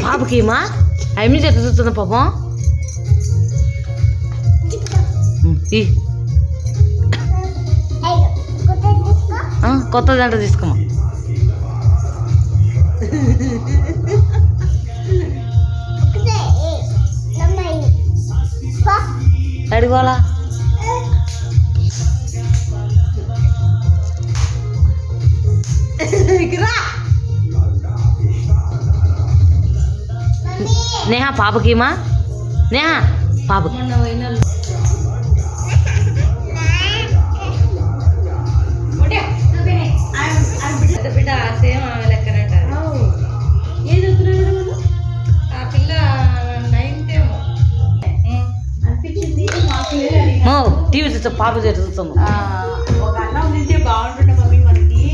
పాపకి మా అమ్మి చెట్టు చూస్తున్నా పాపం కొత్త దాంట్లో తీసుకోమా అడుగోలా నేహా పాపకి మా నేహా పాపకి బిడ్డ సేమ్ ఆమె లెక్కనంటారు ఏది వస్తున్నాడు ఆ పిల్ల 9th ఏమో అనిపించింది టీవీ చూస్తా పాప చెట్టు చూస్తాము ఒక అన్నం తింటే బాగుంటుండే మమ్మీ మనకి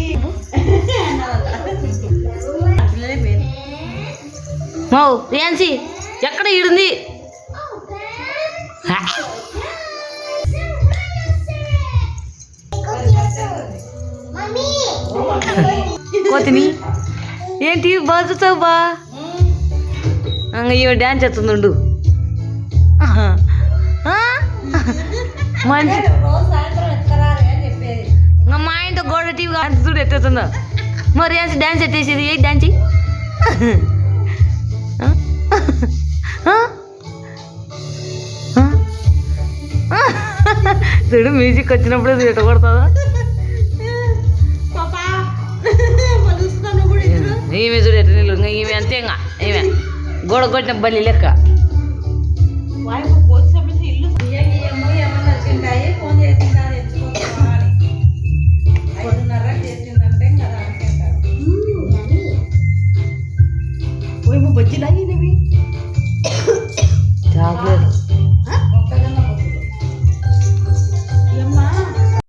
పిల్లలే మెయిన్ మో రియాన్సీ ఎక్కడ ఈడుంది కోతిని ఏంటి బాగా చూస్తావు బా ఇవ డ్యాన్స్ చేస్తుండు మంచి మా ఇంట్లో గోడ టీవీ డాన్స్ చూడు ఎత్తేస్తుందో మరి డ్యాన్స్ ఎత్తేసేది ఏ డ్యాన్స్ చూడు మ్యూజిక్ వచ్చినప్పుడు ఎట్ట కొడుతుందా ఈమె చూడు ఎట్ట నీళ్ళు ఈమె అంతే ఇంకా ఈమె గోడ కొట్టిన బల్లి లెక్క ఇల్లు ఏమన్నా వచ్చింటాయి ఫోన్ చేసిందా తెచ్చుకోవా అని 5:30 చేసిందంటే కదా అనుకుంటారు బజ్జీలు అయ్యినవి